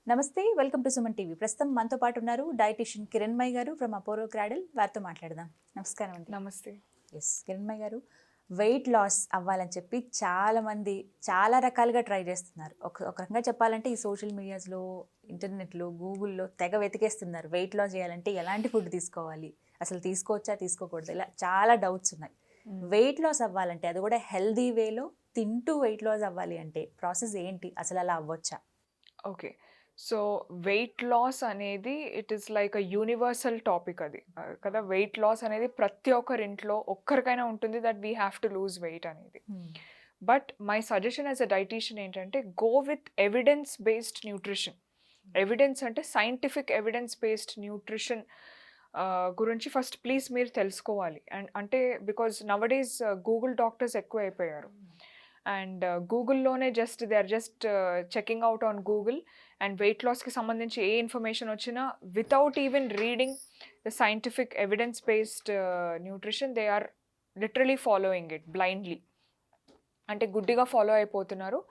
నమస్తే, welcome to Suman TV. ప్రస్తుతం మనతో పాటు ఉన్నారు డైటీషియన్ కిరణ్మయి గారు ఫ్రమ్ అపోలో క్రాడల్. వారితో మాట్లాడదాం. నమస్కారం అండి. నమస్తే. ఎస్, కిరణ్మయి గారు, వెయిట్ లాస్ అవ్వాలని చెప్పి చాలా మంది చాలా రకాలుగా ట్రై చేస్తున్నారు. ఒక రకంగా చెప్పాలంటే ఈ సోషల్ మీడియాస్లో, ఇంటర్నెట్లో, గూగుల్లో తెగ వెతికేస్తున్నారు. వెయిట్ లాస్ చేయాలంటే ఎలాంటి ఫుడ్ తీసుకోవాలి, అసలు తీసుకోవచ్చా తీసుకోకూడదు, ఇలా చాలా డౌట్స్ ఉన్నాయి. వెయిట్ లాస్ అవ్వాలంటే, అది కూడా హెల్దీ వేలో తింటూ వెయిట్ లాస్ అవ్వాలి అంటే ప్రాసెస్ ఏంటి, అసలు అలా అవ్వచ్చా? ఓకే. సో, వెయిట్ లాస్ అనేది it is like a universal topic అది. కదా! వెయిట్ లాస్ అనేది ప్రతి ఒక్కరింట్లో ఒక్కరికైనా ఉంటుంది that we have to lose weight అనేది. But my suggestion as a dietitian ఏంటంటే go with evidence based nutrition. Evidence అంటే సైంటిఫిక్ ఎవిడెన్స్ బేస్డ్ న్యూట్రిషన్ గురించి ఫస్ట్ ప్లీజ్ మీరు తెలుసుకోవాలి. అండ్ అంటే బికాజ్ నవడేస్ గూగుల్ డాక్టర్స్ ఎక్కువ అయిపోయారు. అండ్ గూగుల్లోనే they are just checking out on Google and weight లాస్కి సంబంధించి ఏ ఇన్ఫర్మేషన్ వచ్చినా without even reading the scientific evidence based nutrition they are literally following it blindly. అంటే గుడ్డిగా ఫాలో అయిపోతున్నారు.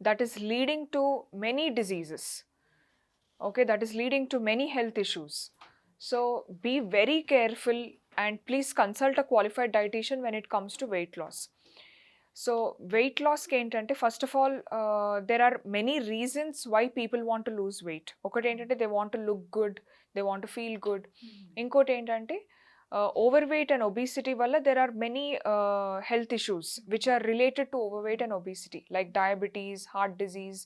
That is leading to many diseases. Okay, that is leading to many health issues. So be very careful and please consult a qualified dietitian when it comes to weight loss. So wait లాస్కి ఏంటంటే first of all there are many reasons why people want to lose weight. ఒకటి ఏంటంటే they want to look good, they want to feel good. ఇంకోటి ఏంటంటే overweight and obesity వల్ల there are many health issues which are related to overweight and obesity like diabetes, heart disease,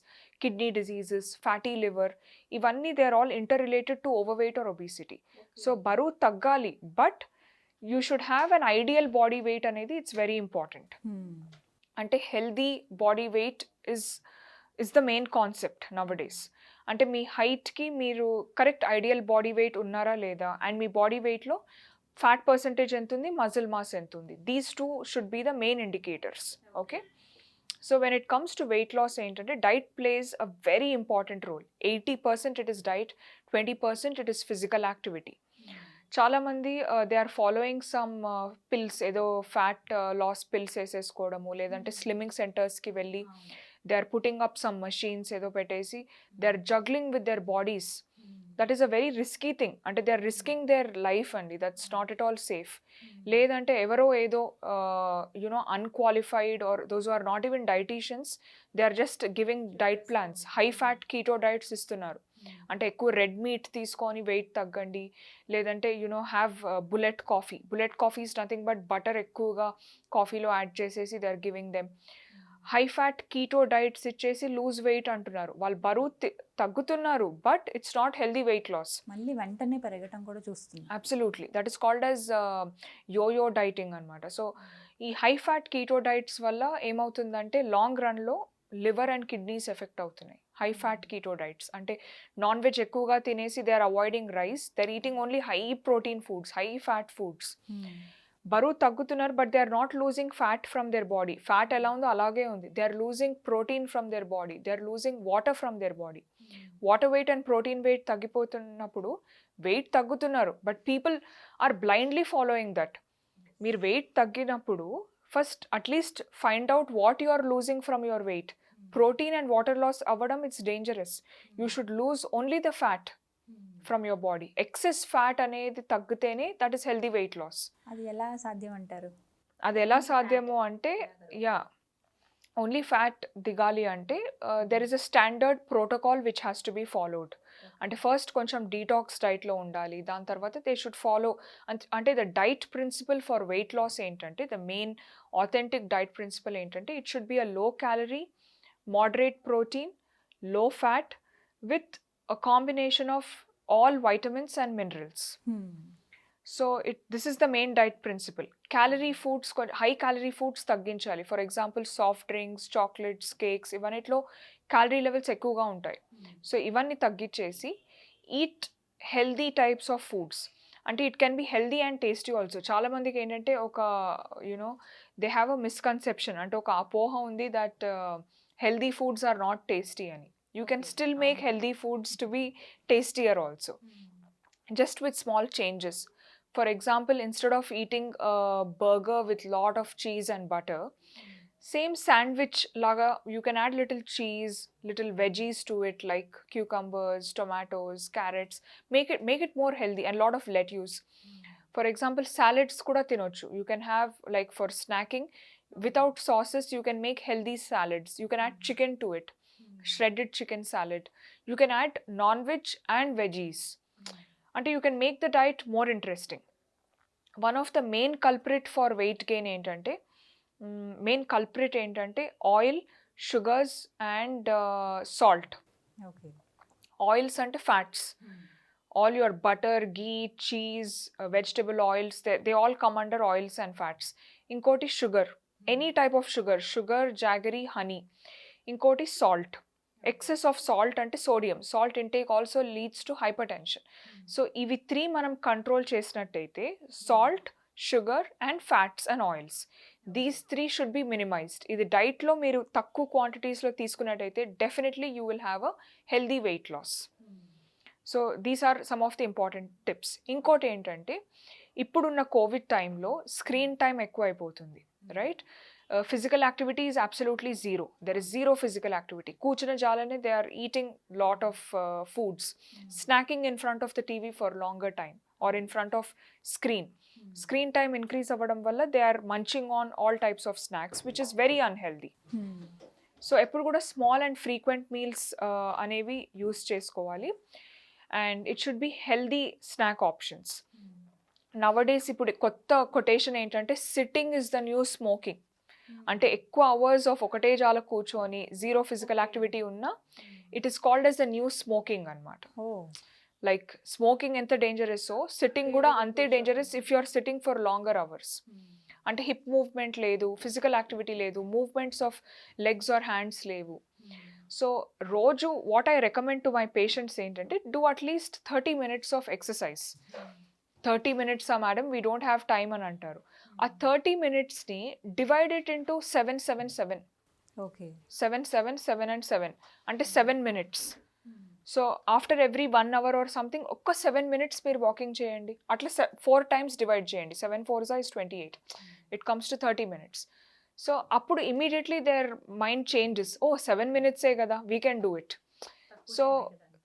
kidney diseases, fatty liver. ఇవన్నీ they are all interrelated to overweight or obesity. So బరువు తగ్గాలి, but you should have an ideal body weight అనేది it's very important. అంటే healthy body weight is the main concept nowadays. అంటే మీ హైట్కి మీరు correct ideal body weight ఉన్నారా లేదా, and మీ బాడీ వెయిట్లో ఫ్యాట్ పర్సంటేజ్ ఎంత ఉంది, మజిల్ మాస్ ఎంత ఉంది, these two should be the main indicators. Okay, so when it comes to weight loss ఏంటంటే diet plays a very important role. 80% it is diet, 20% it is physical activity. చాలామంది they are following some pills, ఏదో fat loss pills వేసేసుకోవడము, లేదంటే slimming సెంటర్స్కి వెళ్ళి they are putting up some machines ఏదో పెట్టేసి they are juggling with their bodies. That is a very risky thing. అంటే they are risking their life అండి. That's not at all safe. లేదంటే ఎవరో ఏదో you know unqualified or those are not even dietitians, they are just giving diet plans, high fat keto diets ఇస్తున్నారు. అంటే ఎక్కువ red meat తీసుకొని weight తగ్గండి, లేదంటే you know have bullet coffee. Bullet coffee is nothing but butter ఎక్కువగా కాఫీలో add చేసేసి they are giving them high fat keto diets ఇచ్చేసి లూజ్ వెయిట్ అంటున్నారు. వాళ్ళు బరువు తగ్గుతున్నారు, but it's not healthy weight loss. మళ్ళీ వెంటనే పెరగటం కూడా చూస్తుంది. Absolutely, that is called as yoyo dieting అనమాట. సో ఈ హై ఫ్యాట్ కీటో డైట్స్ వల్ల ఏమవుతుందంటే లాంగ్ రన్లో లివర్ అండ్ కిడ్నీస్ ఎఫెక్ట్ అవుతున్నాయి. హై ఫ్యాట్ కీటో డైట్స్ అంటే నాన్ వెజ్ ఎక్కువగా తినేసి they are avoiding rice, they are eating only high protein foods, high fat foods. బరువు తగ్గుతున్నారు, but they are not losing fat from their body. Fat ఎలా ఉందో అలాగే ఉంది. They are losing protein from their body, they are losing water from their body. Water weight and protein weight తగ్గిపోతున్నప్పుడు weight తగ్గుతున్నారు, but people are blindly following that. మీరు weight తగ్గినప్పుడు first at least find out what you are losing from your weight. Protein and water loss అవ్వడం it's dangerous. You should lose only the fat from your body. Excess fat అనేది తగ్గితేనే that is healthy weight loss. అది ఎలా సాధ్యం అంటారు? అది ఎలా సాధ్యము అంటే, యా, ఓన్లీ ఫ్యాట్ దిగాలి అంటే there is a standard protocol which has to be followed. అంటే ఫస్ట్ కొంచెం డీటాక్స్ డైట్లో ఉండాలి, దాని తర్వాత దే షుడ్ ఫాలో. అంటే the diet principle for weight loss ఏంటంటే, the main authentic diet principle ఏంటంటే it should be a low calorie, moderate protein, low fat with a combination of all vitamins and minerals. So this is the main diet principle. Calorie foods, high calorie foods తగ్గించాలి. For example soft drinks, chocolates, cakes, ఇవన్నిట్లో calorie levels ఎక్కువగా ఉంటాయి. So ఇవన్నీ తగ్గించేసి eat healthy types of foods. అంటే it can be healthy and tasty also. చాలామందికి ఏంటంటే ఒక you know they have a misconception, అంటే ఒక అపోహ ఉంది that healthy foods are not tasty ani. You can still make healthy foods to be tastier also, just with small changes. For example, instead of eating a burger with lot of cheese and butter, same sandwich లాగా you can add little cheese, little veggies to it like cucumbers, tomatoes, carrots. Make it more healthy and lot of lettuce. For example salads కూడా తినొచ్చు. You can have like for snacking without sauces you can make healthy salads. You can add chicken to it, shredded chicken salad. You can add non-veg and veggies. Ante you can make the diet more interesting. One of the main culprit for weight gain ఏంటంటే oil, sugars and salt. Okay. Oils అంటే fats. All your butter, ghee, cheese, vegetable oils, they all come under oils and fats. Inkoti sugar, any type of sugar, jaggery, honey. Inkoti salt. Excess of salt ante sodium. Salt intake also leads to hypertension. So ivi 3 manam control chesinattaithe salt, sugar and fats and oils. These 3 should be minimized. Idi diet lo meeru takku quantities lo teeskunnataithe definitely you will have a healthy weight loss. So these are some of the important tips. ఇంకోటి ఏంటంటే ఇప్పుడున్న Covid టైంలో screen time ఎక్కువ అయిపోతుంది, right? Physical activity is absolutely zero. There is zero physical activity. కూర్చున్న జాలనే they are eating lot of foods, snacking in front of the TV for longer time or in front of screen. Screen time increase అవ్వడం వల్ల they are munching on all types of snacks which is very unhealthy. So ఎప్పుడు కూడా small and frequent meals అనేవి use చేసుకోవాలి. And it should be healthy snack options. Nowadays ఇప్పుడు కొత్త quotation ఏంటంటే sitting is the new smoking. అంటే ఎక్కువ hours of ఒకటే జాల కూర్చొని జీరో ఫిజికల్ యాక్టివిటీ ఉన్నా it is called as the new smoking అనమాట. లైక్ స్మోకింగ్ ఎంత డేంజరస్ సిట్టింగ్ కూడా అంతే dangerous if you are sitting for longer hours. అంటే హిప్ మూవ్మెంట్ లేదు, ఫిజికల్ యాక్టివిటీ లేదు, movements of legs or hands లేవు. So రోజు what I recommend to my patients ఏంటంటే do at least 30 minutes of exercise. 30 minutes madam we don't have time అని అంటారు. ఆ 30 minutesని divided into 7 okay. 7 and 7 అంటే 7 minutes. So after every 1 hour or something ఒక్క 7 minutes మీరు walking చేయండి. అట్లా 4 times డివైడ్ చేయండి. 7 4s is 28. It comes to 30 minutes. So అప్పుడు immediately their mind changes. 7 minutes కదా, we can do it. So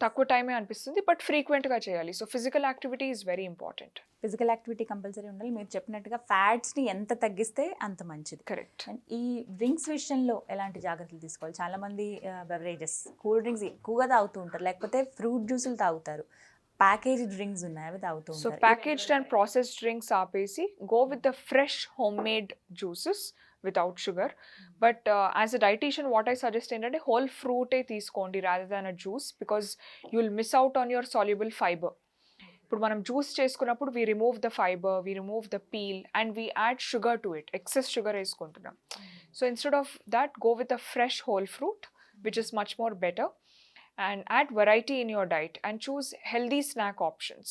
తక్కువ టైమే అనిపిస్తుంది బట్ ఫ్రీక్వెంట్గా చేయాలి. So physical activity is very important. Physical activity compulsory ఉండాలి. మీరు చెప్పినట్టుగా ఫ్యాట్స్ని ఎంత తగ్గిస్తే అంత మంచిది. కరెక్ట్. అండ్ ఈ డ్రింక్స్ విషయంలో ఎలాంటి జాగ్రత్తలు తీసుకోవాలి? చాలామంది బెవరేజెస్, కూల్ డ్రింక్స్ ఎక్కువగా తాగుతూ ఉంటారు, లేకపోతే ఫ్రూట్ జ్యూసులు తాగుతారు, ప్యాకేజ్ డ్రింక్స్ ఉన్నాయి అవి తాగుతూ సో ఉంటారు. ప్యాకేజ్డ్ అండ్ ప్రాసెస్డ్ డ్రింక్స్ ఆపేసి go with the fresh home made juices without sugar. But as a dietitian what I suggest ఏంటంటే whole fruit తీసుకోండి rather than a juice because you will miss out on your soluble fiber. ఇప్పుడు మనం juice చేసుకున్నప్పుడు we remove the fiber, we remove the peel and we add sugar to it. Excess sugar వేసుకుంటున్నాం. So instead of that go with a fresh whole fruit which is much more better and add variety in your diet and choose healthy snack options.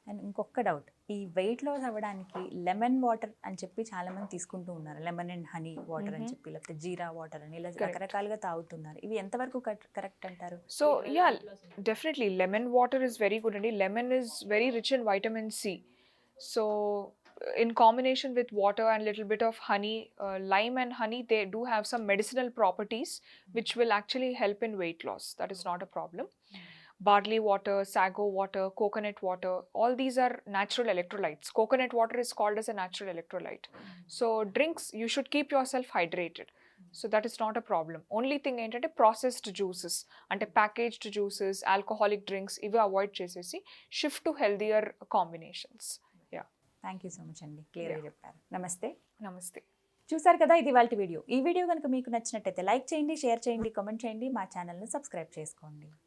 And ఇంకొక doubt, ఈ weight loss అవ్వడానికి lemon water అని చెప్పి చాలా మంది తీసుకుంటూ ఉన్నారు. Lemon and honey water అని చెప్పి, లేకపోతే జీరా వాటర్ అని, ఇలా రకరకాలుగా తాగుతున్నారు. ఇవి ఎంతవరకు కరెక్ట్ అంటారు? So yeah definitely lemon water is very good అండి. Lemon is very rich in vitamin C. So in combination with water and little bit of honey, lime and honey, they do have some medicinal properties which will actually help in weight loss. That is not a problem. Barley water, sago water, coconut water, all these are natural electrolytes. Coconut water is called as a natural electrolyte. So drinks, you should keep yourself hydrated. So that is not a problem. Only thing ఏంటంటే processed juices అంటే packaged juices, alcoholic drinks ఇవి avoid చేసేసి shift to healthier combinations. Yeah. Thank you so much అండి, క్లియర్గా చెప్పారు. నమస్తే. నమస్తే. చూసారు కదా, ఇది ఇవాల్టి వీడియో. ఈ వీడియో కనుక మీకు నచ్చినట్టయితే లైక్ చేయండి, షేర్ చేయండి, కామెంట్ చేయండి, మా ఛానల్ని సబ్స్క్రైబ్ చేసుకోండి.